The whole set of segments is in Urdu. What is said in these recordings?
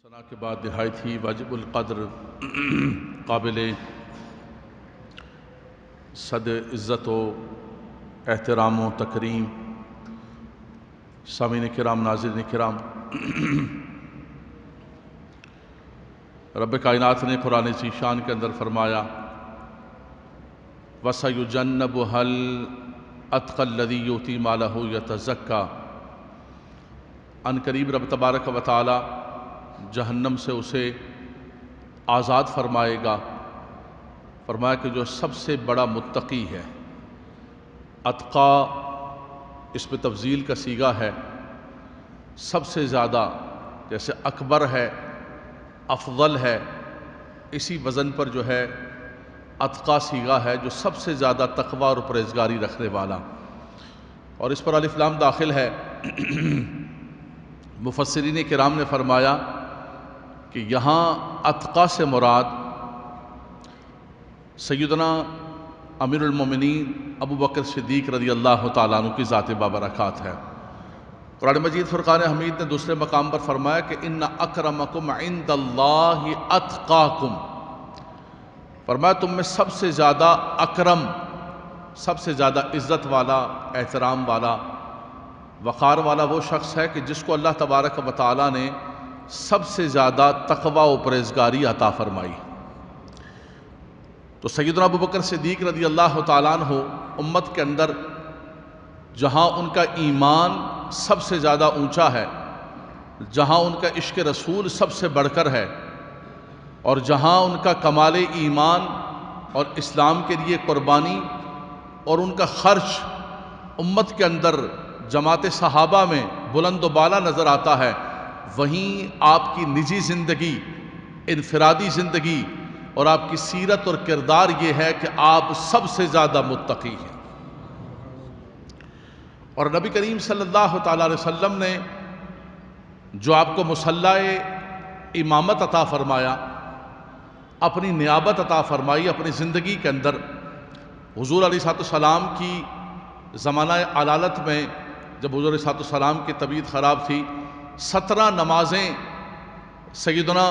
ثنا کے بعد نہایت ہی واجب القدر قابل صد عزت و احترام و تکریم سامعین کرام، ناظرین کرام، رب کائنات نے قرآن ذیشان کے اندر فرمایا وَسَيُجَنَّبُهَا الْأَتْقَى الَّذِي يُؤْتِي مَالَهُ يَتَزَكَّى۔ ان قریب رب تبارک و تعالی جہنم سے اسے آزاد فرمائے گا۔ فرمایا کہ جو سب سے بڑا متقی ہے۔ اتقا اس میں تفضیل کا صیغہ ہے، سب سے زیادہ، جیسے اکبر ہے، افضل ہے، اسی وزن پر جو ہے اتقا صیغہ ہے جو سب سے زیادہ تقوی اور پرہیزگاری رکھنے والا، اور اس پر الف لام داخل ہے۔ مفسرین کرام نے فرمایا کہ یہاں اتقا سے مراد سیدنا امیر المومنین ابو بکر صدیق رضی اللہ تعالیٰ عنہ کی ذات بابرکات ہے۔ قرآن مجید فرقان حمید نے دوسرے مقام پر فرمایا کہ ان اکرمکم عند اللہ اتقاکم۔ فرمایا تم میں سب سے زیادہ اکرم، سب سے زیادہ عزت والا، احترام والا، وقار والا وہ شخص ہے کہ جس کو اللہ تبارک و تعالیٰ نے سب سے زیادہ تقوی و پرہیزگاری عطا فرمائی۔ تو سیدنا ابو بکر صدیق رضی اللہ تعالیٰ عنہ امت کے اندر جہاں ان کا ایمان سب سے زیادہ اونچا ہے، جہاں ان کا عشق رسول سب سے بڑھ کر ہے، اور جہاں ان کا کمال ایمان اور اسلام کے لیے قربانی اور ان کا خرچ امت کے اندر جماعت صحابہ میں بلند و بالا نظر آتا ہے، وہیں آپ کی نجی زندگی، انفرادی زندگی اور آپ کی سیرت اور کردار یہ ہے کہ آپ سب سے زیادہ متقی ہیں۔ اور نبی کریم صلی اللہ تعالیٰ علیہ وسلم نے جو آپ کو مصلح امامت عطا فرمایا، اپنی نیابت عطا فرمائی اپنی زندگی کے اندر، حضور علیہ السلام کی زمانہ علالت میں جب حضور علیہ السلام کی طبیعت خراب تھی، 17 نمازیں سیدنا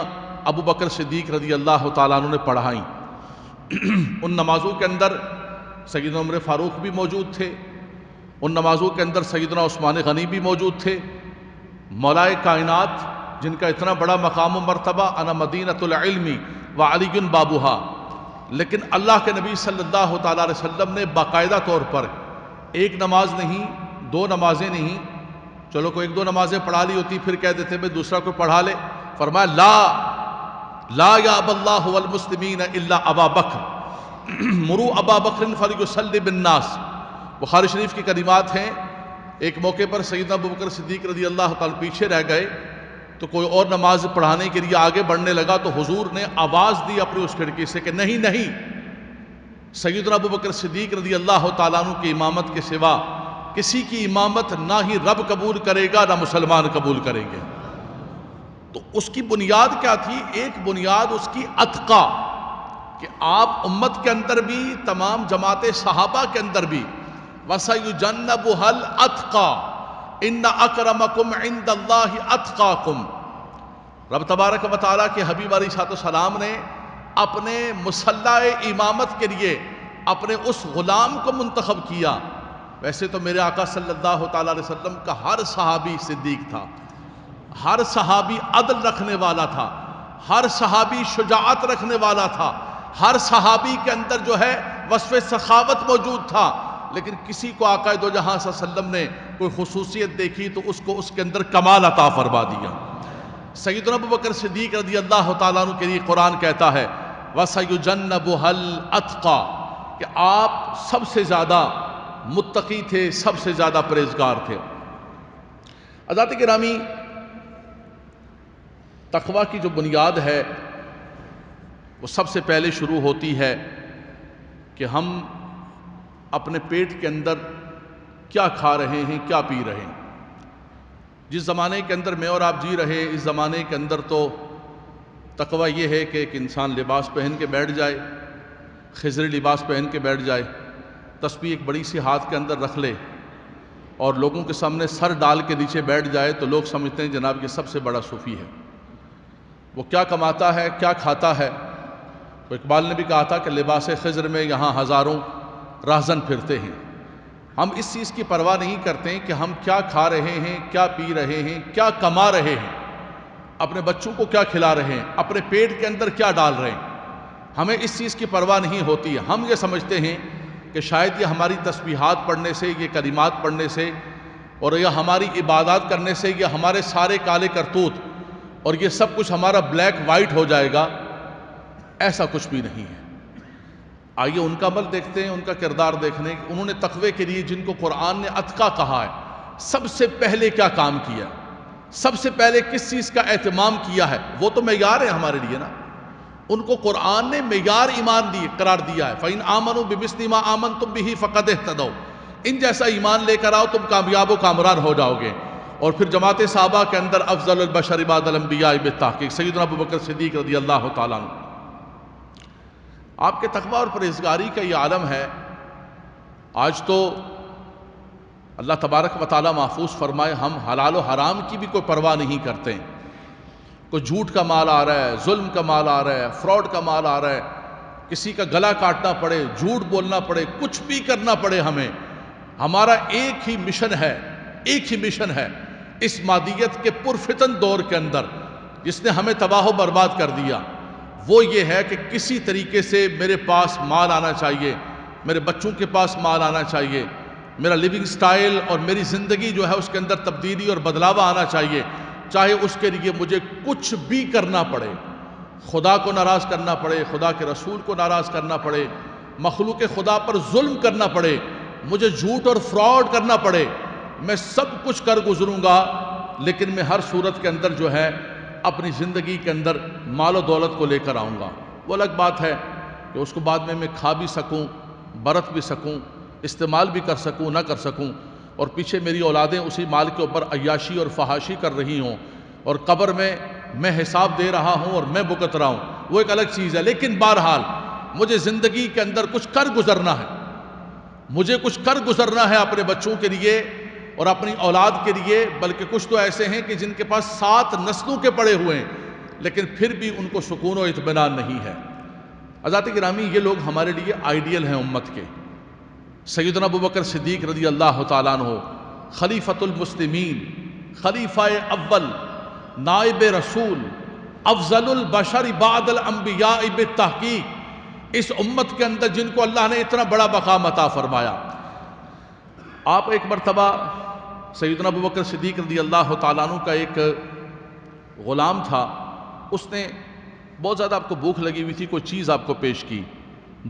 ابو بکر صدیق رضی اللہ تعالیٰ عنہ نے پڑھائیں۔ ان نمازوں کے اندر سیدنا عمر فاروق بھی موجود تھے، ان نمازوں کے اندر سیدنا عثمان غنی بھی موجود تھے۔ مولا کائنات جن کا اتنا بڑا مقام و مرتبہ، انا مدینۃ العلم وعلی بابھا، لیکن اللہ کے نبی صلی اللہ تعالیٰ علیہ وسلم نے باقاعدہ طور پر ایک نماز نہیں، 2 نمازیں نہیں، چلو کوئی 1-2 نمازیں پڑھا لی ہوتی پھر کہہ دیتے میں دوسرا کوئی پڑھا لے، فرمایا لا یاب اللہ والمسلمین الا ابا بکر مروا ابا بکر فلیصلی بالناس۔ بخاری شریف کی کلمات ہیں، ایک موقع پر سیدنا ابو بکر صدیق رضی اللہ تعالیٰ پیچھے رہ گئے تو کوئی اور نماز پڑھانے کے لیے آگے بڑھنے لگا تو حضور نے آواز دی اپنی اس کھڑکی سے کہ نہیں نہیں، سیدنا ابو بکر صدیق رضی اللہ تعالیٰ عنہ کی امامت کے سوا کسی کی امامت نہ ہی رب قبول کرے گا نہ مسلمان قبول کریں گے۔ تو اس کی بنیاد کیا تھی؟ ایک بنیاد اس کی اتقا، کہ آپ امت کے اندر بھی، تمام جماعت صحابہ کے اندر بھی وَسَيُجَنَّبُهَا الْأَتْقَى إِنَّ أَكْرَمَكُمْ عِنْدَ اللَّهِ أَتْقَاكُمْ۔ رب تبارک و تعالیٰ کے حبیب علیہ السلام نے اپنے مصلح امامت کے لیے اپنے اس غلام کو منتخب کیا۔ ویسے تو میرے آقا صلی اللہ تعالیٰ علیہ وسلم کا ہر صحابی صدیق تھا، ہر صحابی عدل رکھنے والا تھا، ہر صحابی شجاعت رکھنے والا تھا، ہر صحابی کے اندر جو ہے وصف سخاوت موجود تھا، لیکن کسی کو آقا دو جہاں صلی اللہ علیہ وسلم نے کوئی خصوصیت دیکھی تو اس کو اس کے اندر کمال عطا فرما دیا۔ سیدنا ابو بکر صدیق رضی اللہ تعالیٰ عنہ کے لیے قرآن کہتا ہے وَسَيُجَنَّبُهَا الْأَتْقَى، کہ آپ سب سے زیادہ متقی تھے، سب سے زیادہ پرہیزگار تھے۔ حضرات گرامی، تقوی کی جو بنیاد ہے وہ سب سے پہلے شروع ہوتی ہے کہ ہم اپنے پیٹ کے اندر کیا کھا رہے ہیں، کیا پی رہے ہیں۔ جس زمانے کے اندر میں اور آپ جی رہے ہیں، اس زمانے کے اندر تو تقوی یہ ہے کہ ایک انسان لباس پہن کے بیٹھ جائے، خضری لباس پہن کے بیٹھ جائے، تسبیح ایک بڑی سی ہاتھ کے اندر رکھ لے اور لوگوں کے سامنے سر ڈال کے نیچے بیٹھ جائے تو لوگ سمجھتے ہیں جناب یہ سب سے بڑا صوفی ہے۔ وہ کیا کماتا ہے، کیا کھاتا ہے؟ تو اقبال نے بھی کہا تھا کہ لباس خضر میں یہاں ہزاروں راہزن پھرتے ہیں۔ ہم اس چیز کی پرواہ نہیں کرتے کہ ہم کیا کھا رہے ہیں، کیا پی رہے ہیں، کیا کما رہے ہیں، اپنے بچوں کو کیا کھلا رہے ہیں، اپنے پیٹ کے اندر کیا ڈال رہے ہیں۔ ہمیں اس چیز کی پرواہ نہیں ہوتی۔ ہم یہ سمجھتے ہیں کہ شاید یہ ہماری تسبیحات پڑھنے سے، یہ کلمات پڑھنے سے، اور یہ ہماری عبادات کرنے سے یہ ہمارے سارے کالے کرتوت اور یہ سب کچھ ہمارا بلیک وائٹ ہو جائے گا۔ ایسا کچھ بھی نہیں ہے۔ آئیے ان کا عمل دیکھتے ہیں، ان کا کردار دیکھنے، انہوں نے تقوی کے لیے جن کو قرآن نے اتقا کہا ہے، سب سے پہلے کیا کام کیا، سب سے پہلے کس چیز کا اہتمام کیا ہے؟ وہ تو معیار ہے ہمارے لیے نا۔ ان کو قرآن نے معیار ایمان قرار دیا ہے۔ فَإِنْ آمَنُوا بِمِثْلِ مَا آمَنْتُمْ بِهِ فَقَدْ اهْتَدَوْا، ان جیسا ایمان لے کر آؤ تم کامیاب و کامران ہو جاؤ گے۔ اور پھر جماعت صحابہ کے اندر افضل البشر بعد الانبیاء بالتحقیق سیدنا ابوبکر صدیق رضی اللہ تعالیٰ عنہ۔ آپ کے تقوی اور پرہیزگاری کا یہ عالم ہے۔ آج تو اللہ تبارک و تعالیٰ محفوظ فرمائے، ہم حلال و حرام کی بھی کوئی پرواہ نہیں کرتے۔ کوئی جھوٹ کا مال آ رہا ہے، ظلم کا مال آ رہا ہے، فراڈ کا مال آ رہا ہے، کسی کا گلا کاٹنا پڑے، جھوٹ بولنا پڑے، کچھ بھی کرنا پڑے ہمیں، ہمارا ایک ہی مشن ہے، ایک ہی مشن ہے اس مادیت کے پرفتن دور کے اندر جس نے ہمیں تباہ و برباد کر دیا۔ وہ یہ ہے کہ کسی طریقے سے میرے پاس مال آنا چاہیے، میرے بچوں کے پاس مال آنا چاہیے، میرا لیونگ سٹائل اور میری زندگی جو ہے اس کے اندر تبدیلی اور بدلاوا آنا چاہیے، چاہے اس کے لیے مجھے کچھ بھی کرنا پڑے، خدا کو ناراض کرنا پڑے، خدا کے رسول کو ناراض کرنا پڑے، مخلوق خدا پر ظلم کرنا پڑے، مجھے جھوٹ اور فراڈ کرنا پڑے، میں سب کچھ کر گزروں گا، لیکن میں ہر صورت کے اندر جو ہے اپنی زندگی کے اندر مال و دولت کو لے کر آؤں گا۔ وہ الگ بات ہے کہ اس کو بعد میں کھا بھی سکوں، برت بھی سکوں، استعمال بھی کر سکوں، نہ کر سکوں، اور پیچھے میری اولادیں اسی مال کے اوپر عیاشی اور فحاشی کر رہی ہوں، اور قبر میں حساب دے رہا ہوں اور میں بھگت رہا ہوں، وہ ایک الگ چیز ہے۔ لیکن بہرحال مجھے زندگی کے اندر کچھ کر گزرنا ہے، مجھے کچھ کر گزرنا ہے اپنے بچوں کے لیے اور اپنی اولاد کے لیے، بلکہ کچھ تو ایسے ہیں کہ جن کے پاس 7 نسلوں کے پڑے ہوئے ہیں لیکن پھر بھی ان کو سکون و اطمینان نہیں ہے۔ حضرات گرامی، یہ لوگ ہمارے لیے آئیڈیل ہیں امت کے۔ سیدنا ابوبکر صدیق رضی اللہ تعالیٰ عنہ، خلیفۃ المسلمین، خلیفہ اول، نائب رسول، افضل البشر بعد الانبیاء بالتحقیق، اس امت کے اندر جن کو اللہ نے اتنا بڑا مقام عطا فرمایا۔ آپ ایک مرتبہ سیدنا ابوبکر صدیق رضی اللہ تعالیٰ عنہ کا ایک غلام تھا، اس نے بہت زیادہ آپ کو بھوک لگی ہوئی تھی، کوئی چیز آپ کو پیش کی،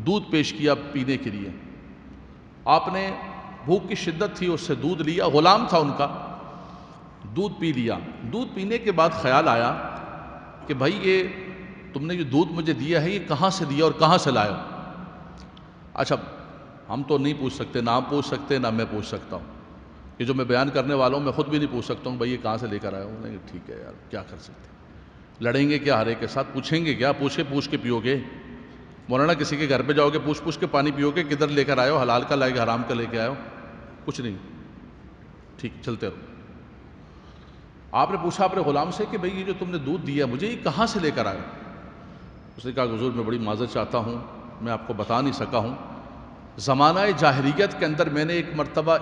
دودھ پیش کیا پینے کے لیے۔ آپ نے بھوک کی شدت تھی، اس سے دودھ لیا، غلام تھا ان کا، دودھ پی لیا۔ دودھ پینے کے بعد خیال آیا کہ بھائی یہ تم نے یہ دودھ مجھے دیا ہے، یہ کہاں سے دیا اور کہاں سے لایا؟ اچھا، ہم تو نہیں پوچھ سکتے، نہ آپ پوچھ سکتے نہ میں پوچھ سکتا ہوں، یہ جو میں بیان کرنے والا ہوں میں خود بھی نہیں پوچھ سکتا ہوں بھائی یہ کہاں سے لے کر آیا ہوں۔ نہیں، ٹھیک ہے یار، کیا کر سکتے، لڑیں گے کیا ہر ایک کے ساتھ؟ پوچھیں گے کیا؟ پوچھ کے پیو گے؟ مولانا کسی کے گھر پہ جاؤ گے پوچھ کے پانی پیو گے؟ کدھر لے کر آئے ہو، حلال کا لائے گا حرام کا لے کے آئے ہو؟ کچھ نہیں، ٹھیک، چلتے رہو۔ آپ نے پوچھا اپنے غلام سے کہ بھئی یہ جو تم نے دودھ دیا مجھے، یہ کہاں سے لے کر آئے؟ اس نے کہا کہ حضور میں بڑی معذرت چاہتا ہوں، میں آپ کو بتا نہیں سکا ہوں۔ زمانہ جاہلیت کے اندر میں نے ایک مرتبہ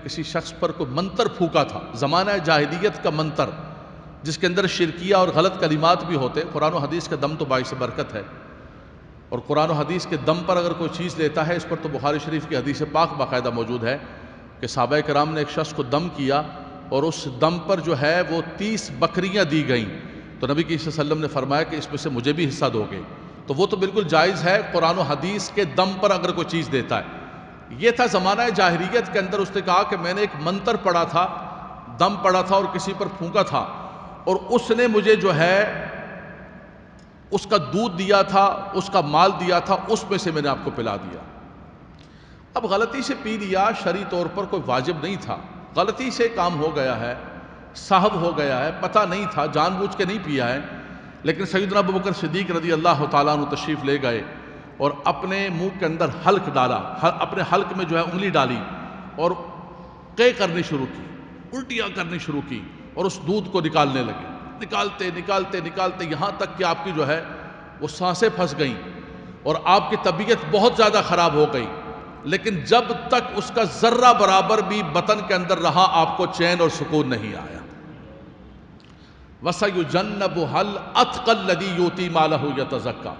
کسی شخص پر کوئی منتر پھونکا تھا، زمانہ جاہلیت کا منتر، جس کے اندر شرکیہ اور غلط کلمات بھی ہوتے۔ قرآن و حدیث کا دم تو باعث برکت ہے، اور قرآن و حدیث کے دم پر اگر کوئی چیز لیتا ہے، اس پر تو بخاری شریف کی حدیث پاک باقاعدہ موجود ہے کہ صحابہ کرام نے ایک شخص کو دم کیا اور اس دم پر جو ہے وہ 30 بکریاں دی گئیں، تو نبی صلی اللہ علیہ وسلم نے فرمایا کہ اس میں سے مجھے بھی حصہ دو گے، تو وہ تو بالکل جائز ہے قرآن و حدیث کے دم پر اگر کوئی چیز دیتا ہے۔ یہ تھا زمانہ جاہلیت کے اندر، اس نے کہا کہ میں نے ایک منتر پڑھا تھا، دم پڑھا تھا اور کسی پر پھونکا تھا، اور اس نے مجھے جو ہے اس کا دودھ دیا تھا، اس کا مال دیا تھا، اس میں سے میں نے آپ کو پلا دیا۔ اب غلطی سے پی لیا، شرعی طور پر کوئی واجب نہیں تھا، غلطی سے کام ہو گیا ہے، صاحب ہو گیا ہے، پتہ نہیں تھا، جان بوجھ کے نہیں پیا ہے، لیکن سیدنا ابوبکر صدیق رضی اللہ تعالیٰ عنہ تشریف لے گئے اور اپنے منہ کے اندر حلق ڈالا، اپنے حلق میں جو ہے انگلی ڈالی اور قے کرنی شروع کی، الٹیاں کرنی شروع کی اور اس دودھ کو نکالنے لگے۔ نکالتے نکالتے نکالتے یہاں تک کہ آپ کی جو ہے وہ سانسیں پھنس گئیں اور آپ کی طبیعت بہت زیادہ خراب ہو گئی، لیکن جب تک اس کا ذرہ برابر بھی بطن کے اندر رہا آپ کو چین اور سکون نہیں آیا۔ وَسَيُجَنَّبُهَا الْأَتْقَى الَّذِي يُؤْتِي مَالَهُ يَتَزَكَّىٰ۔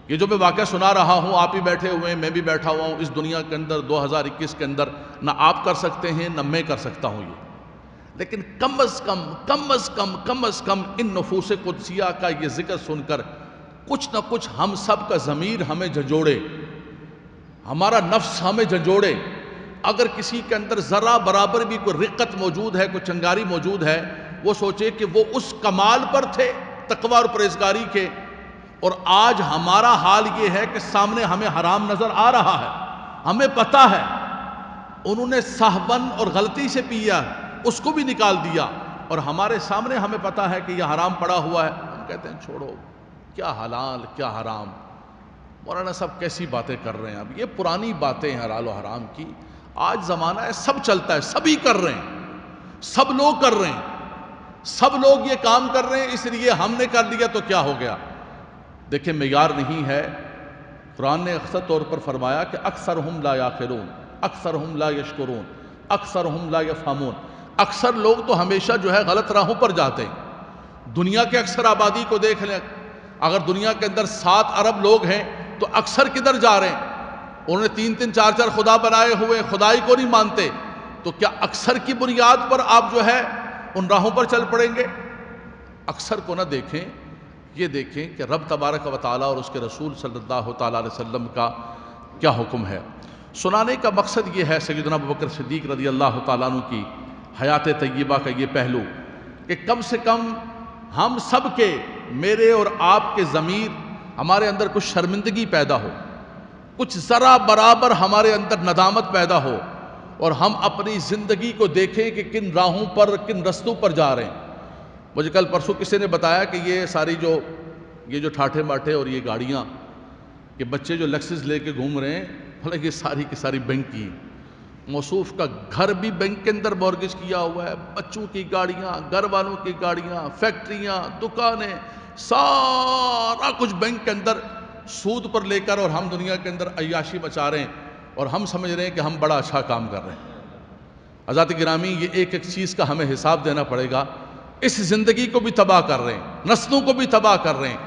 یہ جو میں واقعہ سنا رہا ہوں، آپ ہی بیٹھے ہوئے ہیں، میں بھی بیٹھا ہوا ہوں، اس دنیا کے اندر 2021 کے اندر نہ آپ کر سکتے ہیں نہ میں کر سکتا ہوں یہ، لیکن کم از کم ان نفوس قدسیہ کا یہ ذکر سن کر کچھ نہ کچھ ہم سب کا ضمیر ہمیں جھنجھوڑے، ہمارا نفس ہمیں جھنجھوڑے۔ اگر کسی کے اندر ذرا برابر بھی کوئی رقت موجود ہے، کوئی چنگاری موجود ہے، وہ سوچے کہ وہ اس کمال پر تھے تقوی اور پرہیزگاری کے، اور آج ہمارا حال یہ ہے کہ سامنے ہمیں حرام نظر آ رہا ہے، ہمیں پتہ ہے انہوں نے سہون اور غلطی سے پیا، اس کو بھی نکال دیا، اور ہمارے سامنے ہمیں پتہ ہے کہ یہ حرام پڑا ہوا ہے، ہم کہتے ہیں چھوڑو، کیا حلال کیا حرام، مولانا صاحب کیسی باتیں کر رہے ہیں، اب یہ پرانی باتیں ہیں حلال و حرام کی، آج زمانہ ہے سب چلتا ہے، سبھی کر رہے ہیں، سب لوگ کر رہے ہیں، سب لوگ یہ کام کر رہے ہیں، اس لیے ہم نے کر لیا تو کیا ہو گیا۔ دیکھیں معیار نہیں ہے، قرآن نے اکثر طور پر فرمایا کہ اکثرہم لا یعقلون، اکثرہم لا یشکرون، اکثرہم لا یفہمون، اکثر لوگ تو ہمیشہ جو ہے غلط راہوں پر جاتے ہیں۔ دنیا کے اکثر آبادی کو دیکھ لیں، اگر دنیا کے اندر 7 ارب لوگ ہیں تو اکثر کدھر جا رہے ہیں؟ انہوں نے 3 4 خدا بنائے ہوئے، خدائی کو نہیں مانتے، تو کیا اکثر کی بنیاد پر آپ جو ہے ان راہوں پر چل پڑیں گے؟ اکثر کو نہ دیکھیں، یہ دیکھیں کہ رب تبارک و تعالیٰ اور اس کے رسول صلی اللہ تعالیٰ علیہ وسلم کا کیا حکم ہے۔ سنانے کا مقصد یہ ہے سیدنا ابوبکر صدیق رضی اللہ تعالیٰ عنہ کی حیات طیبہ کا یہ پہلو کہ کم سے کم ہم سب کے، میرے اور آپ کے ضمیر، ہمارے اندر کچھ شرمندگی پیدا ہو، کچھ ذرا برابر ہمارے اندر ندامت پیدا ہو، اور ہم اپنی زندگی کو دیکھیں کہ کن راہوں پر، کن رستوں پر جا رہے ہیں۔ مجھے کل پرسوں کسی نے بتایا کہ یہ ساری جو ٹھاٹھے ماٹھے اور یہ گاڑیاں، یہ بچے جو لیکسس لے کے گھوم رہے ہیں، حالانکہ یہ ساری کی ساری بینک کی، موصوف کا گھر بھی بینک کے اندر مورگیج کیا ہوا ہے، بچوں کی گاڑیاں، گھر والوں کی گاڑیاں، فیکٹریاں، دکانیں، سارا کچھ بینک کے اندر سود پر لے کر، اور ہم دنیا کے اندر عیاشی مچا رہے ہیں، اور ہم سمجھ رہے ہیں کہ ہم بڑا اچھا کام کر رہے ہیں۔ حضرات گرامی، یہ ایک ایک چیز کا ہمیں حساب دینا پڑے گا۔ اس زندگی کو بھی تباہ کر رہے ہیں، نسلوں کو بھی تباہ کر رہے ہیں،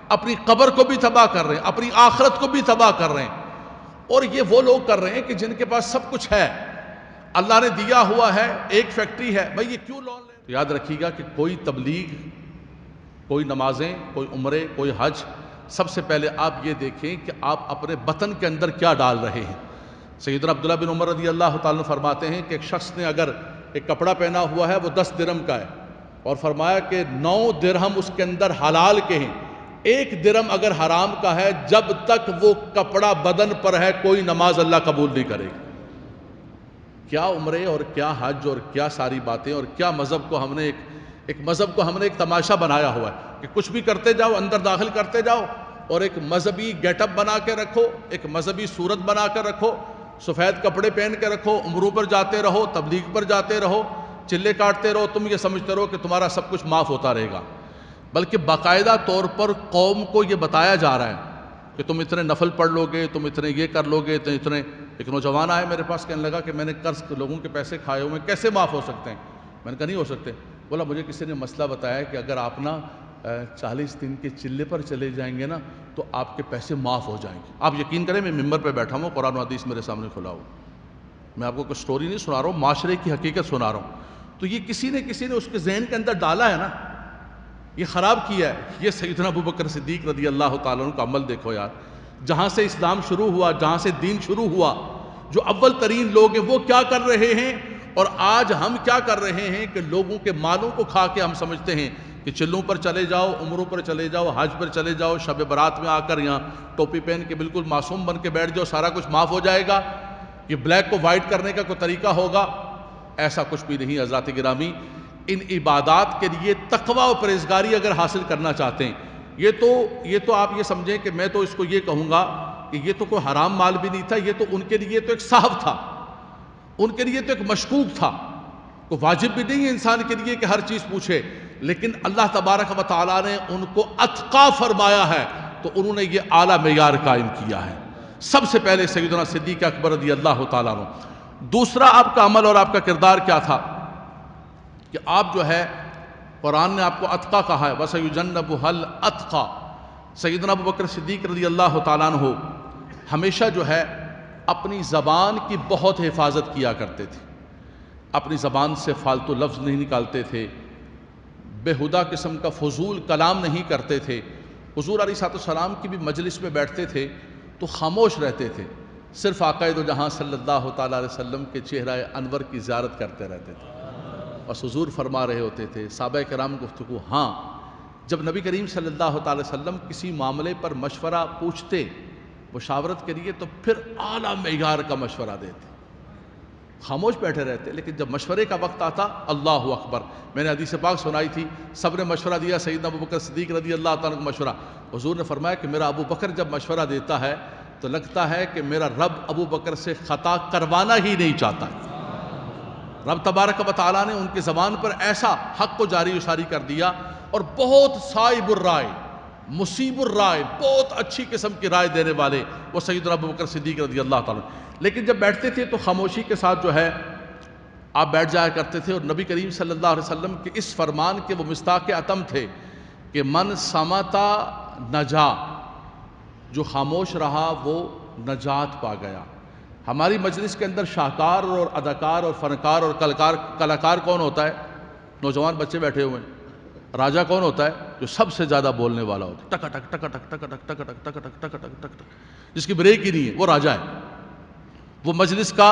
اپنی قبر کو بھی تباہ کر رہے ہیں، اپنی آخرت کو بھی تباہ کر رہے ہیں، اور یہ وہ لوگ کر رہے ہیں کہ جن کے پاس سب کچھ ہے، اللہ نے دیا ہوا ہے، ایک فیکٹری ہے، بھئی یہ کیوں لون لیں؟ تو یاد رکھیے گا کہ کوئی تبلیغ، کوئی نمازیں، کوئی عمرے، کوئی حج، سب سے پہلے آپ یہ دیکھیں کہ آپ اپنے بطن کے اندر کیا ڈال رہے ہیں۔ سیدنا عبداللہ بن عمر رضی اللہ تعالیٰ عنہ فرماتے ہیں کہ ایک شخص نے اگر ایک کپڑا پہنا ہوا ہے وہ 10 درہم کا ہے، اور فرمایا کہ 9 درہم اس کے اندر حلال کے ہیں، 1 درہم اگر حرام کا ہے، جب تک وہ کپڑا بدن پر ہے کوئی نماز اللہ قبول نہیں کرے گی۔ کیا عمرے اور کیا حج اور کیا ساری باتیں، اور کیا مذہب کو ہم نے ایک تماشا بنایا ہوا ہے کہ کچھ بھی کرتے جاؤ، اندر داخل کرتے جاؤ، اور ایک مذہبی گیٹ اپ بنا کے رکھو، ایک مذہبی صورت بنا کر رکھو، سفید کپڑے پہن کے رکھو، عمروں پر جاتے رہو، تبلیغ پر جاتے رہو، چلے کاٹتے رہو، تم یہ سمجھتے رہو کہ تمہارا سب کچھ معاف ہوتا رہے گا، بلکہ باقاعدہ طور پر قوم کو یہ بتایا جا رہا ہے کہ تم اتنے نفل پڑھ لو گے، تم اتنے یہ کر لو گے، تو اتنے۔ ایک نوجوان آئے میرے پاس، کہنے لگا کہ میں نے قرض لوگوں کے پیسے کھائے ہوئے، کیسے معاف ہو سکتے ہیں؟ میں نے کہا نہیں ہو سکتے۔ بولا مجھے کسی نے مسئلہ بتایا کہ اگر آپ نا 40 دن کے چلے پر چلے جائیں گے نا تو آپ کے پیسے معاف ہو جائیں گے۔ آپ یقین کریں، میں ممبر پہ بیٹھا ہوں، قرآن و حدیث میرے سامنے کھلا ہوں، میں آپ کو کوئی سٹوری نہیں سنا رہا ہوں، معاشرے کی حقیقت سنا رہا ہوں۔ تو یہ کسی نے اس کے ذہن کے اندر ڈالا ہے نا، یہ خراب کیا ہے۔ یہ سیدنا ابوبکر صدیق رضی اللہ تعالیٰ عنہ کا عمل دیکھو یار، جہاں سے اسلام شروع ہوا، جہاں سے دین شروع ہوا، جو اول ترین لوگ ہیں وہ کیا کر رہے ہیں، اور آج ہم کیا کر رہے ہیں کہ لوگوں کے مالوں کو کھا کے ہم سمجھتے ہیں کہ چلوں پر چلے جاؤ، عمروں پر چلے جاؤ، حج پر چلے جاؤ، شب برات میں آ کر یہاں ٹوپی پہن کے بالکل معصوم بن کے بیٹھ جاؤ، سارا کچھ معاف ہو جائے گا، یہ بلیک کو وائٹ کرنے کا کوئی طریقہ ہوگا؟ ایسا کچھ بھی نہیں۔ حضرات گرامی، ان عبادات کے لیے تقوی و پرہیزگاری اگر حاصل کرنا چاہتے ہیں، یہ تو آپ یہ سمجھیں کہ میں تو اس کو یہ کہوں گا کہ یہ تو کوئی حرام مال بھی نہیں تھا، یہ تو ان کے لیے تو ایک صحف تھا، ان کے لیے تو ایک مشکوک تھا، کوئی واجب بھی نہیں ہے انسان کے لیے کہ ہر چیز پوچھے، لیکن اللہ تبارک و تعالیٰ نے ان کو اتقا فرمایا ہے تو انہوں نے یہ اعلیٰ معیار قائم کیا ہے۔ سب سے پہلے سیدنا صدیق اکبر رضی اللہ تعالیٰ عنہ۔ دوسرا آپ کا عمل اور آپ کا کردار کیا تھا کہ آپ جو ہے قرآن نے آپ کو اتقا کہا ہے، وَسَيُجَنَّبُهَا الْأَتْقَى۔ سیدنا ابوبکر صدیق رضی اللہ تعالیٰ عنہ ہمیشہ جو ہے اپنی زبان کی بہت حفاظت کیا کرتے تھے، اپنی زبان سے فالتو لفظ نہیں نکالتے تھے، بےہودہ قسم کا فضول کلام نہیں کرتے تھے۔ حضور علیہ السلام کی بھی مجلس میں بیٹھتے تھے تو خاموش رہتے تھے، صرف آقا دو جہاں صلی اللہ تعالیٰ علیہ وسلم کے چہرہ انور کی زیارت کرتے رہتے تھے۔ بس حضور فرما رہے ہوتے تھے، صحابہ کرام گفتگو۔ ہاں، جب نبی کریم صلی اللہ تعالیٰ علیہ وسلم کسی معاملے پر مشورہ پوچھتے مشاورت کے لیے تو پھر اعلیٰ معیار کا مشورہ دیتے، خاموش بیٹھے رہتے، لیکن جب مشورے کا وقت آتا اللہ اکبر۔ میں نے حدیث پاک سنائی تھی، سب نے مشورہ دیا، سیدنا ابوبکر صدیق رضی اللہ تعالیٰ کو مشورہ، حضور نے فرمایا کہ میرا ابو بکر جب مشورہ دیتا ہے تو لگتا ہے کہ میرا رب ابو بکر سے خطا کروانا ہی نہیں چاہتا۔ رب تبارک و تعالیٰ نے ان کی زبان پر ایسا حق کو جاری و ساری کر دیا، اور بہت صائب الرائے، مصیب الرائے، بہت اچھی قسم کی رائے دینے والے وہ سیدنا ابوبکر صدیق رضی اللہ تعالیٰ۔ لیکن جب بیٹھتے تھے تو خاموشی کے ساتھ جو ہے آپ بیٹھ جایا کرتے تھے، اور نبی کریم صلی اللہ علیہ وسلم کے اس فرمان کے وہ مصداق اتم تھے کہ من صمتا نجا، جو خاموش رہا وہ نجات پا گیا۔ ہماری مجلس کے اندر شاہکار اور اداکار اور فنکار اور کلاکار کون ہوتا ہے؟ نوجوان بچے بیٹھے ہوئے ہیں۔ راجہ کون ہوتا ہے؟ جو سب سے زیادہ بولنے والا ہوتا ہے، ٹک ٹک ٹک ٹک ٹک ٹک ٹک ٹک ٹک ٹک ٹک ٹک ٹک، جس کی بریک ہی نہیں ہے، وہ راجہ ہے، وہ مجلس کا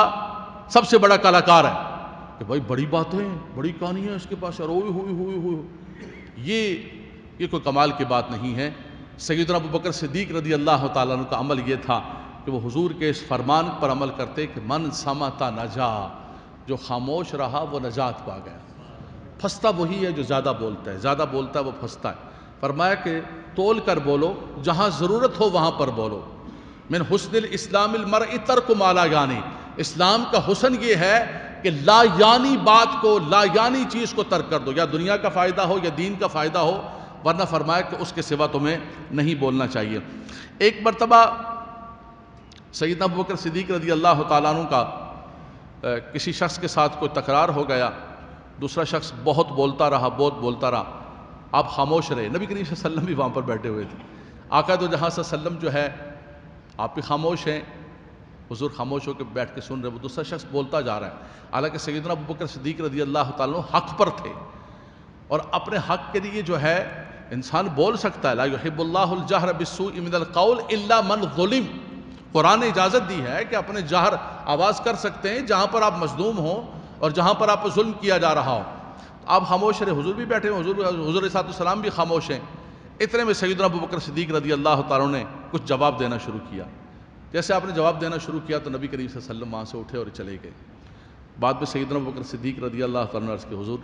سب سے بڑا کلاکار ہے کہ بھائی بڑی باتیں، بڑی کہانی ہے اس کے پاس، اور یہ کوئی کمال کی بات نہیں ہے۔ سیدنا ابوبکر صدیق رضی اللہ تعالیٰ عنہ کا عمل یہ تھا کہ وہ حضور کے اس فرمان پر عمل کرتے کہ من صمتا نجا، جو خاموش رہا وہ نجات پا گیا۔ پھنستا وہی ہے جو زیادہ بولتا ہے، زیادہ بولتا ہے وہ پھنستا ہے۔ فرمایا کہ تول کر بولو، جہاں ضرورت ہو وہاں پر بولو۔ من حسن الاسلام المرء ترک ما لا یعنی، اسلام کا حسن یہ ہے کہ لا یعنی بات کو، لا یعنی چیز کو ترک کر دو، یا دنیا کا فائدہ ہو یا دین کا فائدہ ہو، ورنہ فرمایا کہ اس کے سوا تمہیں نہیں بولنا چاہیے۔ ایک مرتبہ سیدنا ابوبکر صدیق رضی اللہ تعالیٰ عنہ کا کسی شخص کے ساتھ کوئی تکرار ہو گیا، دوسرا شخص بہت بولتا رہا، بہت بولتا رہا، آپ خاموش رہے۔ نبی کریم صلی اللہ علیہ وسلم بھی وہاں پر بیٹھے ہوئے تھے، آقا دو جہاں صلی اللہ علیہ وسلم جو ہے آپ بھی خاموش ہیں، حضور خاموش ہو کے بیٹھ کے سن رہے، وہ دوسرا شخص بولتا جا رہا ہے۔ حالانکہ سیدنا ابوبکر صدیق رضی اللہ تعالیٰ عنہ حق پر تھے، اور اپنے حق کے لیے جو ہے انسان بول سکتا ہے، لا یحب اللہ الجہر بالسوء من القول الا من ظلم۔ قرآن نے اجازت دی ہے کہ اپنے جہر آواز کر سکتے ہیں جہاں پر آپ مظلوم ہوں اور جہاں پر آپ پر ظلم کیا جا رہا ہو۔ آپ خاموش رہے، حضور بھی بیٹھے ہیں، حضور علیہ السلام بھی خاموش ہیں۔ اتنے میں سیدنا ابوبکر صدیق رضی اللہ تعالیٰ نے کچھ جواب دینا شروع کیا۔ جیسے آپ نے جواب دینا شروع کیا تو نبی کریم صلی اللہ علیہ وسلم وہاں سے اٹھے اور چلے گئے۔ بعد میں سیدنا ابوبکر صدیق رضی اللہ تعالیٰ نے عرض کیا، حضور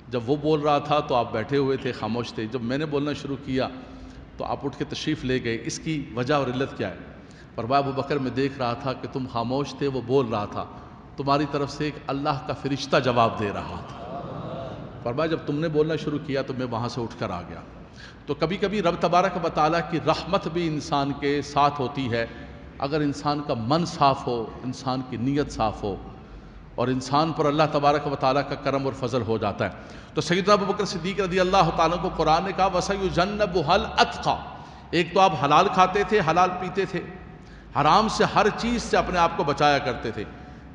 جب وہ بول رہا تھا تو آپ بیٹھے ہوئے تھے، خاموش تھے، جب میں نے بولنا شروع کیا تو آپ اٹھ کے تشریف لے گئے، اس کی وجہ اور علت کیا ہے؟ فرمایا ابوبکر میں دیکھ رہا تھا کہ تم خاموش تھے، وہ بول رہا تھا، تمہاری طرف سے ایک اللہ کا فرشتہ جواب دے رہا تھا۔ فرمایا جب تم نے بولنا شروع کیا تو میں وہاں سے اٹھ کر آ گیا۔ تو کبھی کبھی رب تبارک و تعالیٰ کی رحمت بھی انسان کے ساتھ ہوتی ہے، اگر انسان کا من صاف ہو، انسان کی نیت صاف ہو، اور انسان پر اللہ تبارک و تعالیٰ کا کرم اور فضل ہو جاتا ہے۔ تو سیدنا ابوبکر صدیق رضی اللہ تعالیٰ کو قرآن نے کہا وَسَيُجَنَّبُهَا الْأَتْقَى، ایک تو آپ حلال کھاتے تھے، حلال پیتے تھے، حرام سے ہر چیز سے اپنے آپ کو بچایا کرتے تھے،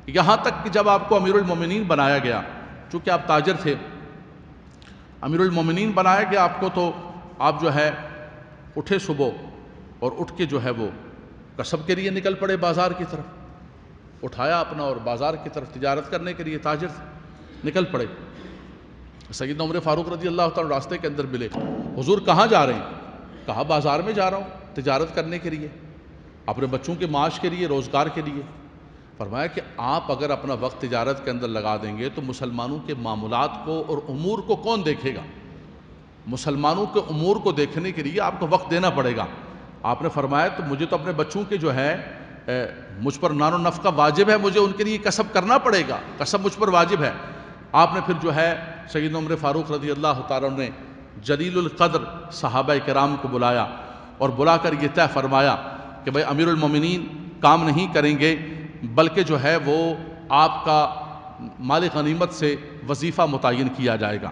یہاں تک کہ جب آپ کو امیر المومنین بنایا گیا، چونکہ آپ تاجر تھے، امیر المومنین بنایا گیا آپ کو، تو آپ جو ہے اٹھے صبح اور اٹھ کے جو ہے وہ کسب کے لیے نکل پڑے بازار کی طرف، اٹھایا اپنا اور بازار کی طرف تجارت کرنے کے لیے تاجر نکل پڑے۔ سیدنا عمر فاروق رضی اللہ تعالیٰ راستے کے اندر ملے، حضور کہاں جا رہے ہیں؟ کہا بازار میں جا رہا ہوں تجارت کرنے کے لیے، اپنے بچوں کے معاش کے لیے، روزگار کے لیے۔ فرمایا کہ آپ اگر اپنا وقت تجارت کے اندر لگا دیں گے تو مسلمانوں کے معاملات کو اور امور کو کون دیکھے گا؟ مسلمانوں کے امور کو دیکھنے کے لیے آپ کو وقت دینا پڑے گا۔ آپ نے فرمایا تو مجھے تو اپنے بچوں کے جو ہے مجھ پر نان و نفقہ واجب ہے، مجھے ان کے لیے کسب کرنا پڑے گا، کسب مجھ پر واجب ہے۔ آپ نے پھر جو ہے سیدنا عمر فاروق رضی اللہ تعالیٰ عنہ نے جلیل القدر صحابہ کرام کو بلایا اور بلا کر یہ طے فرمایا کہ بھائی امیر المومنین کام نہیں کریں گے، بلکہ جو ہے وہ آپ کا مال غنیمت سے وظیفہ متعین کیا جائے گا۔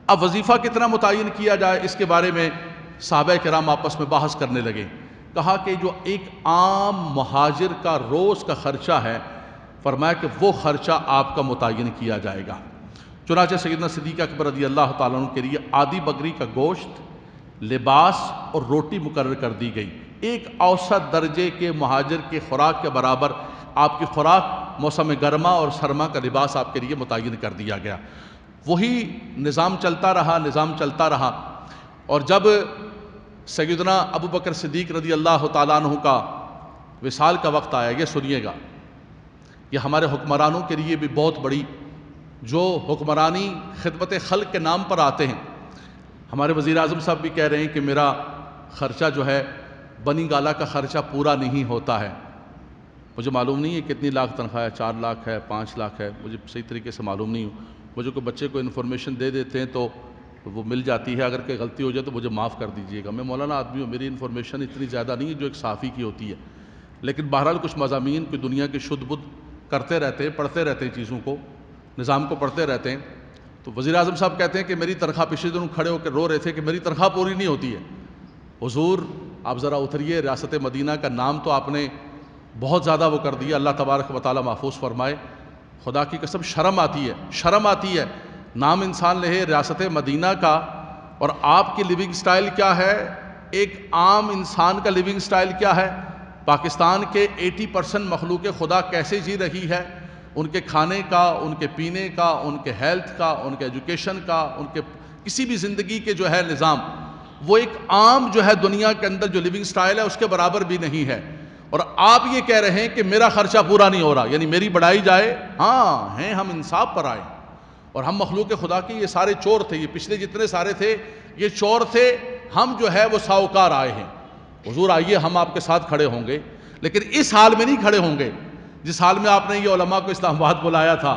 اب وظیفہ کتنا متعین کیا جائے اس کے بارے میں صحابہ کرام آپس میں بحث کرنے لگے۔ کہا کہ جو ایک عام مہاجر کا روز کا خرچہ ہے، فرمایا کہ وہ خرچہ آپ کا متعین کیا جائے گا۔ چنانچہ سیدنا صدیق اکبر رضی اللہ تعالیٰ عنہ کے لیے آدھی بکری کا گوشت، لباس اور روٹی مقرر کر دی گئی۔ ایک اوسط درجے کے مہاجر کے خوراک کے برابر آپ کی خوراک، موسم گرما اور سرما کا لباس آپ کے لیے متعین کر دیا گیا۔ وہی نظام چلتا رہا اور جب سیدنا ابو بکر صدیق رضی اللہ تعالیٰ عنہ کا وصال کا وقت آیا، یہ سنیے گا، یہ ہمارے حکمرانوں کے لیے بھی بہت بڑی، جو حکمرانی خدمت خلق کے نام پر آتے ہیں۔ ہمارے وزیر اعظم صاحب بھی کہہ رہے ہیں کہ میرا خرچہ جو ہے بنی گالا کا خرچہ پورا نہیں ہوتا ہے۔ مجھے معلوم نہیں ہے کتنی لاکھ تنخواہ ہے، 4 لاکھ ہے، 5 لاکھ ہے، مجھے صحیح طریقے سے معلوم نہیں ہوں۔ مجھے کوئی بچے کو انفارمیشن دے دیتے ہیں تو وہ مل جاتی ہے، اگر کوئی غلطی ہو جائے تو مجھے معاف کر دیجیے گا، میں مولانا آدمی ہوں، میری انفارمیشن اتنی زیادہ نہیں ہے جو ایک صحافی کی ہوتی ہے، لیکن بہرحال کچھ مضامین کوئی دنیا کے شد بدھ کرتے رہتے ہیں، پڑھتے رہتے ہیں، چیزوں کو، نظام کو پڑھتے رہتے ہیں۔ تو وزیر اعظم صاحب کہتے ہیں کہ میری تنخواہ، پچھلے دنوں کھڑے ہو کے رو رہے تھے کہ میری تنخواہ پوری نہیں ہوتی ہے۔ حضور آپ ذرا اتریے، ریاست مدینہ کا نام تو آپ نے بہت زیادہ وہ کر دیا، اللہ تبارک و تعالیٰ محفوظ فرمائے۔ خدا کی قسم شرم آتی ہے نام انسان لے ریاست مدینہ کا، اور آپ کی لیونگ سٹائل کیا ہے، ایک عام انسان کا لیونگ سٹائل کیا ہے۔ پاکستان کے 80% مخلوق خدا کیسے جی رہی ہے، ان کے کھانے کا، ان کے پینے کا، ان کے ہیلتھ کا، ان کے ایجوکیشن کا، ان کے کسی بھی زندگی کے جو ہے نظام، وہ ایک عام جو ہے دنیا کے اندر جو لیونگ سٹائل ہے اس کے برابر بھی نہیں ہے۔ اور آپ یہ کہہ رہے ہیں کہ میرا خرچہ پورا نہیں ہو رہا، یعنی میری بڑھائی جائے۔ ہاں ہیں، ہم انصاف پر آئے، اور ہم مخلوق خدا کے یہ سارے چور تھے، یہ پچھلے جتنے سارے تھے یہ چور تھے، ہم جو ہے وہ ساہوکار آئے ہیں۔ حضور آئیے، ہم آپ کے ساتھ کھڑے ہوں گے، لیکن اس حال میں نہیں کھڑے ہوں گے جس حال میں آپ نے یہ علماء کو اسلام آباد بلایا تھا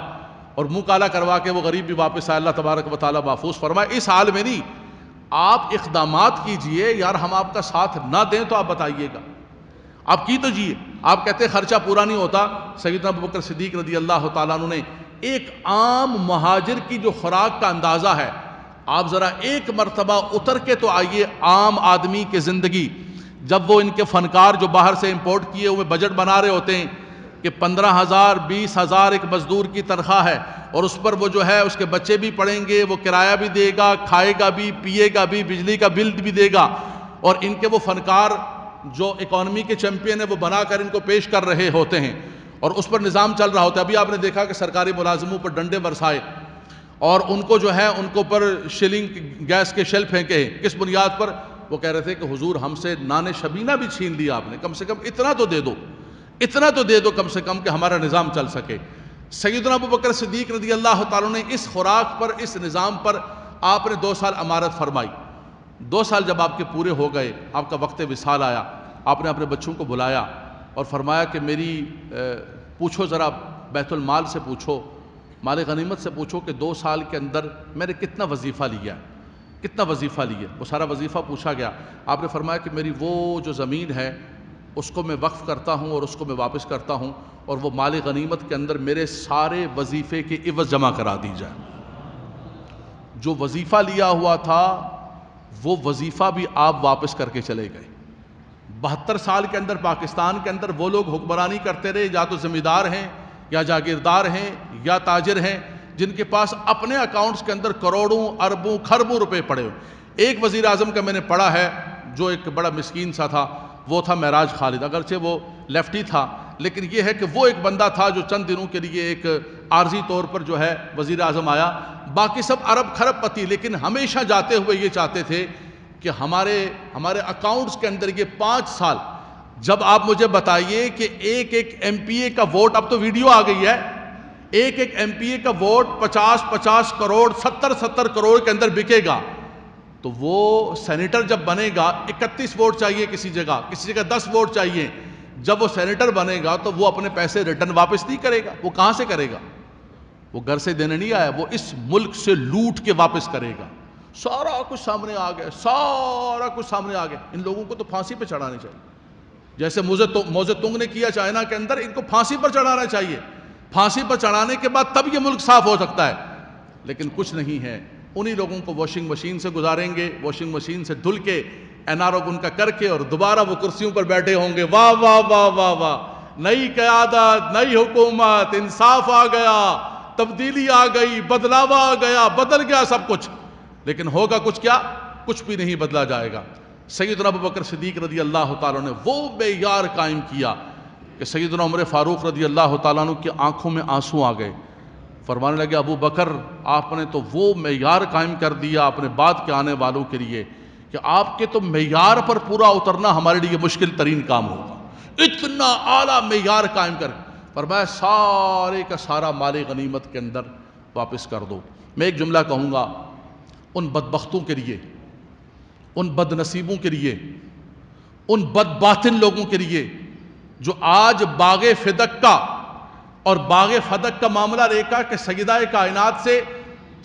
اور منہ کالا کروا کے وہ غریب بھی واپس آئے، اللہ تبارک و تعالیٰ محفوظ فرمائے۔ اس حال میں نہیں، آپ اقدامات کیجئے، یار ہم آپ کا ساتھ نہ دیں تو آپ بتائیے گا، آپ کی تو جیے۔ آپ کہتے ہیں خرچہ پورا نہیں ہوتا، سیدنا ابو بکر صدیق رضی اللہ تعالیٰ عنہ نے ایک عام مہاجر کی جو خوراک کا اندازہ ہے، آپ ذرا ایک مرتبہ اتر کے تو آئیے عام آدمی کی زندگی۔ جب وہ ان کے فنکار جو باہر سے امپورٹ کیے ہوئے بجٹ بنا رہے ہوتے ہیں کہ 15,000 20,000 ایک مزدور کی تنخواہ ہے، اور اس پر وہ جو ہے اس کے بچے بھی پڑھیں گے، وہ کرایہ بھی دے گا، کھائے گا بھی، پیے گا بھی، بجلی کا بل بھی دے گا، اور ان کے وہ فنکار جو اکانومی کے چیمپئن ہیں وہ بنا کر ان کو پیش کر رہے ہوتے ہیں، اور اس پر نظام چل رہا ہوتا ہے۔ ابھی آپ نے دیکھا کہ سرکاری ملازموں پر ڈنڈے برسائے اور ان کو جو ہے ان کو پر شلنگ گیس کے شیل پھینکے، کس بنیاد پر؟ وہ کہہ رہے تھے کہ حضور ہم سے نان شبینہ بھی چھین لیا آپ نے، کم سے کم اتنا تو دے دو کم سے کم کہ ہمارا نظام چل سکے۔ سیدنا ابو بکر صدیق رضی اللہ تعالیٰ نے اس خوراک پر، اس نظام پر آپ نے 2 سال امارت فرمائی۔ 2 سال جب آپ کے پورے ہو گئے، آپ کا وقت وصال آیا، آپ نے اپنے بچوں کو بلایا اور فرمایا کہ میری پوچھو ذرا بیت المال سے پوچھو، مال غنیمت سے پوچھو کہ 2 سال کے اندر میں نے کتنا وظیفہ لیا، وہ سارا وظیفہ پوچھا گیا۔ آپ نے فرمایا کہ میری وہ جو زمین ہے اس کو میں وقف کرتا ہوں اور اس کو میں واپس کرتا ہوں، اور وہ مال غنیمت کے اندر میرے سارے وظیفے کے عوض جمع کرا دی جائے۔ جو وظیفہ لیا ہوا تھا وہ وظیفہ بھی آپ واپس کر کے چلے گئے۔ 72 سال کے اندر پاکستان کے اندر وہ لوگ حکمرانی کرتے رہے، یا تو زمیندار ہیں یا جاگیردار ہیں یا تاجر ہیں، جن کے پاس اپنے اکاؤنٹس کے اندر کروڑوں اربوں کھربوں روپے پڑے ہوئے۔ ایک وزیر اعظم کا میں نے پڑھا ہے جو ایک بڑا مسکین سا تھا، وہ تھا معراج خالد، اگرچہ وہ لیفٹی تھا، لیکن یہ ہے کہ وہ ایک بندہ تھا جو چند دنوں کے لیے ایک عارضی طور پر جو ہے وزیر اعظم آیا، باقی سب ارب کھرب پتی، لیکن ہمیشہ جاتے ہوئے یہ چاہتے تھے کہ ہمارے اکاؤنٹس کے اندر یہ 5 سال، جب آپ مجھے بتائیے کہ ایک ایم پی اے کا ووٹ، اب تو ویڈیو آ گئی ہے، ایک ایم پی اے کا ووٹ 50 کروڑ 70 کروڑ کے اندر بکے گا، تو وہ سینیٹر جب بنے گا 31 ووٹ چاہیے کسی جگہ 10 ووٹ چاہیے، جب وہ سینیٹر بنے گا تو وہ اپنے پیسے ریٹرن واپس نہیں کرے گا، وہ کہاں سے کرے گا؟ وہ گھر سے دینے نہیں آیا، وہ اس ملک سے لوٹ کے واپس کرے گا۔ سارا کچھ سامنے آ گیا، سارا کچھ سامنے آ گیا۔ ان لوگوں کو تو پھانسی پہ چڑھانے چاہیے، جیسے موزے تنگ نے کیا چائنا کے اندر، ان کو پھانسی پر چڑھانا چاہیے۔ پھانسی پر چڑھانے کے بعد تب یہ ملک صاف ہو سکتا ہے، لیکن کچھ نہیں ہے۔ انہی لوگوں کو واشنگ مشین سے گزاریں گے، واشنگ مشین سے دھل کے این آر او ان کا کر کے، اور دوبارہ وہ کرسیوں پر بیٹھے ہوں گے۔ واہ واہ واہ واہ واہ، نئی قیادت، نئی حکومت، انصاف آ گیا، تبدیلی آ گئی، بدلاو آ گیا، بدل گیا سب کچھ، لیکن ہوگا کچھ کیا؟ کچھ بھی نہیں بدلا جائے گا۔ سیدنا ابوبکر صدیق رضی اللہ تعالیٰ نے وہ معیار قائم کیا کہ سیدنا عمر فاروق رضی اللہ تعالیٰ عنہ کی آنکھوں میں آنسو آ گئے، فرمانے لگے ابو بکر آپ نے تو وہ معیار قائم کر دیا اپنے بعد کے آنے والوں کے لیے کہ آپ کے تو معیار پر پورا اترنا ہمارے لیے مشکل ترین کام ہوگا، اتنا اعلیٰ معیار قائم کر۔ فرمایا سارے کا سارا مال غنیمت کے اندر واپس کر دو۔ میں ایک جملہ کہوں گا ان بدبختوں کے لیے، ان بد نصیبوں کے لیے، ان بد باطن لوگوں کے لیے جو آج باغ فدق کا اور باغ فدق کا معاملہ ریکھا کہ سیدہ کائنات سے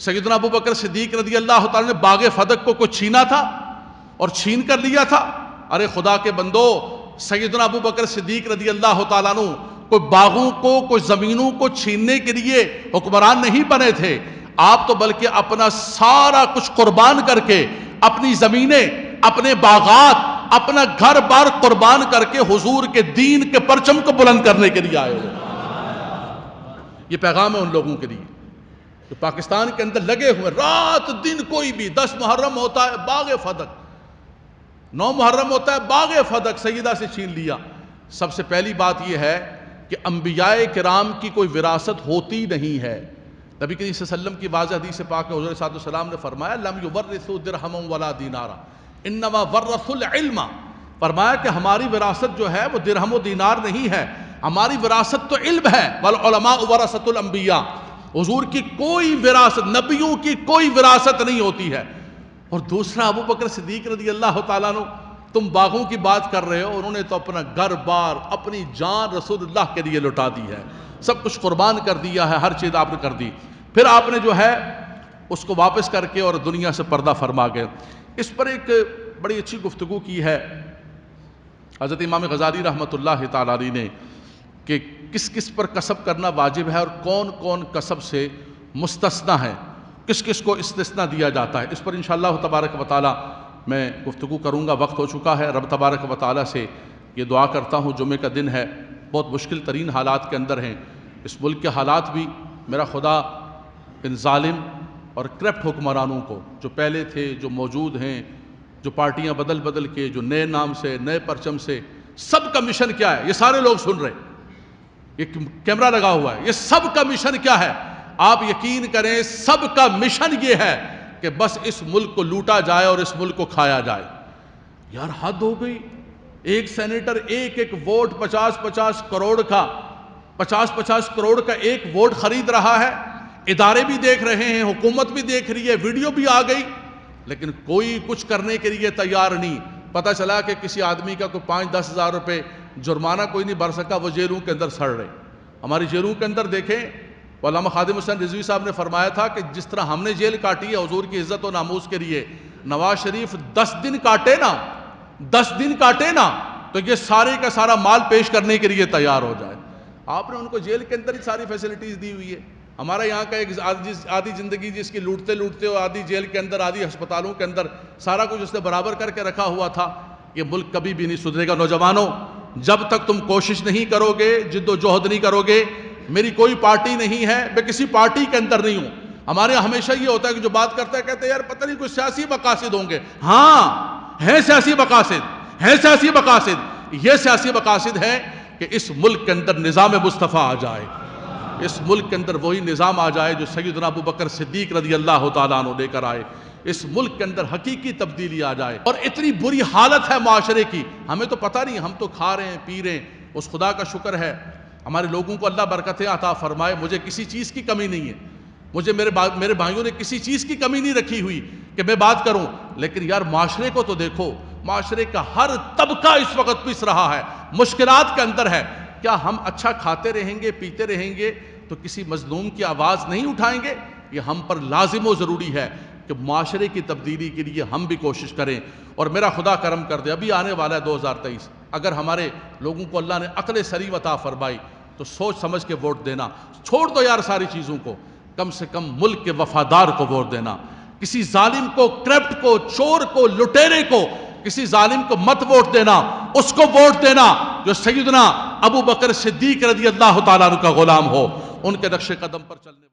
سیدنا ابوبکر صدیق رضی اللہ تعالیٰ نے باغ فدق کو کچھ چھینا تھا اور چھین کر لیا تھا۔ ارے خدا کے بندو، سیدنا ابوبکر صدیق رضی اللہ تعالیٰ عنہ کوئی باغوں کو، کوئی زمینوں کو چھیننے کے لیے حکمران نہیں بنے تھے، آپ تو بلکہ اپنا سارا کچھ قربان کر کے، اپنی زمینیں، اپنے باغات، اپنا گھر بار قربان کر کے حضور کے دین کے پرچم کو بلند کرنے کے لیے آئے ہوئے۔ یہ پیغام ہے ان لوگوں کے لیے جو پاکستان کے اندر لگے ہوئے، رات دن کوئی بھی 10 محرم ہوتا ہے باغ فدق، 9 محرم ہوتا ہے باغ فدق سیدہ سے چھین لیا۔ سب سے پہلی بات یہ ہے کہ انبیاء کرام کی کوئی وراثت ہوتی نہیں ہے۔ نبی کریم صلی اللہ علیہ وسلم کی واضح حدیث پاک میں حضور صلی اللہ علیہ وسلم نے فرمایا لم یورثوا درہما ولا دینارا انما ورثوا العلم، فرمایا کہ ہماری وراثت جو ہے وہ درہم و دینار نہیں ہے، ہماری وراثت تو علم ہے۔ والعلماء ورثۃ الانبیاء، حضور کی کوئی وراثت، نبیوں کی کوئی وراثت نہیں ہوتی ہے۔ اور دوسرا ابوبکر صدیق رضی اللہ تعالیٰ عنہ، تم باغوں کی بات کر رہے ہو، انہوں نے تو اپنا گھر بار، اپنی جان رسول اللہ کے لیے لٹا دی ہے، سب کچھ قربان کر دیا ہے، ہر چیز آپ نے کر دی، پھر آپ نے جو ہے اس کو واپس کر کے اور دنیا سے پردہ فرما گئے۔ اس پر ایک بڑی اچھی گفتگو کی ہے حضرت امام غزالی رحمۃ اللہ تعالیٰ علیہ نے کہ کس کس پر قسم کرنا واجب ہے اور کون کون قسم سے مستثنی ہے، کس کس کو استثناء دیا جاتا ہے۔ اس پر انشاءاللہ تبارک و تعالیٰ میں گفتگو کروں گا، وقت ہو چکا ہے۔ رب تبارک و تعالیٰ سے یہ دعا کرتا ہوں، جمعے کا دن ہے، بہت مشکل ترین حالات کے اندر ہیں، اس ملک کے حالات بھی میرا خدا ان ظالم اور کرپٹ حکمرانوں کو جو پہلے تھے، جو موجود ہیں، جو پارٹیاں بدل بدل کے، جو نئے نام سے، نئے پرچم سے، سب کا مشن کیا ہے؟ یہ سارے لوگ سن رہے ہیں، یہ کیمرہ لگا ہوا ہے، یہ سب کا مشن کیا ہے؟ آپ یقین کریں سب کا مشن یہ ہے کہ بس اس ملک کو لوٹا جائے اور اس ملک کو کھایا جائے۔ یار حد ہو گئی، ایک سینیٹر ایک ایک ووٹ 50-50 کروڑ کا 50-50 کروڑ کا ایک ووٹ خرید رہا ہے، ادارے بھی دیکھ رہے ہیں، حکومت بھی دیکھ رہی ہے، ویڈیو بھی آ گئی، لیکن کوئی کچھ کرنے کے لیے تیار نہیں۔ پتہ چلا کہ کسی آدمی کا کوئی 5-10 ہزار روپے جرمانہ کوئی نہیں بھر سکا، وہ جیلوں کے اندر سڑ رہے۔ ہماری جیلوں کے اندر دیکھیں، علامہ خادم حسین رضوی صاحب نے فرمایا تھا کہ جس طرح ہم نے جیل کاٹی ہے حضور کی عزت و ناموس کے لیے، نواز شریف 10 دن کاٹے نا، 10 دن کاٹے نا، تو یہ سارے کا سارا مال پیش کرنے کے لیے تیار ہو جائے۔ آپ نے ان کو جیل کے اندر ہی ساری فیسلٹیز دی ہوئی ہے۔ ہمارا یہاں کا ایک آدھی زندگی جس کی لوٹتے لوٹتے اور آدھی جیل کے اندر، آدھی ہسپتالوں کے اندر، سارا کچھ اس نے برابر کر کے رکھا ہوا تھا۔ یہ ملک کبھی بھی نہیں سدھرے گا۔ نوجوانوں، جب تک تم کوشش نہیں کرو گے، جد و جہد نہیں کرو گے، میری کوئی پارٹی نہیں ہے، میں کسی پارٹی کے اندر نہیں ہوں۔ ہمارے یہاں ہمیشہ یہ ہوتا ہے کہ جو بات کرتا ہے کہتے ہیں یار پتہ نہیں کوئی سیاسی مقاصد ہوں گے۔ ہاں ہیں سیاسی مقاصد، ہیں سیاسی مقاصد۔ یہ سیاسی مقاصد ہے کہ اس ملک کے اندر نظام مصطفیٰ آ جائے، اس ملک کے اندر وہی نظام آ جائے جو سیدنا ابوبکر صدیق رضی اللہ تعالیٰ عنہ لے کر آئے، اس ملک کے اندر حقیقی تبدیلی آ جائے۔ اور اتنی بری حالت ہے معاشرے کی، ہمیں تو پتہ نہیں، ہم تو کھا رہے ہیں، پی رہے ہیں، اس خدا کا شکر ہے ہمارے لوگوں کو اللہ برکتیں عطا فرمائے، مجھے کسی چیز کی کمی نہیں ہے، مجھے میرے بھائیوں نے کسی چیز کی کمی نہیں رکھی ہوئی کہ میں بات کروں، لیکن یار معاشرے کو تو دیکھو، معاشرے کا ہر طبقہ اس وقت پس رہا ہے، مشکلات کے اندر ہے۔ کیا ہم اچھا کھاتے رہیں گے، پیتے رہیں گے تو کسی مظلوم کی آواز نہیں اٹھائیں گے؟ یہ ہم پر لازم و ضروری ہے کہ معاشرے کی تبدیلی کے لیے ہم بھی کوشش کریں. اور میرا خدا کرم کر دے، ابھی آنے والا ہے 2023، اگر ہمارے لوگوں کو اللہ نے عقل سلیم عطا فرمائی تو سوچ سمجھ کے ووٹ دینا. چھوڑ دو یار ساری چیزوں کو، کم سے کم ملک کے وفادار کو ووٹ دینا. کسی ظالم کو، کرپٹ کو، چور کو، لٹیرے کو، کسی ظالم کو مت ووٹ دینا. اس کو ووٹ دینا جو سیدنا ابو بکر صدیق رضی اللہ تعالیٰ عنہ کا غلام ہو، ان کے نقش قدم پر چلنے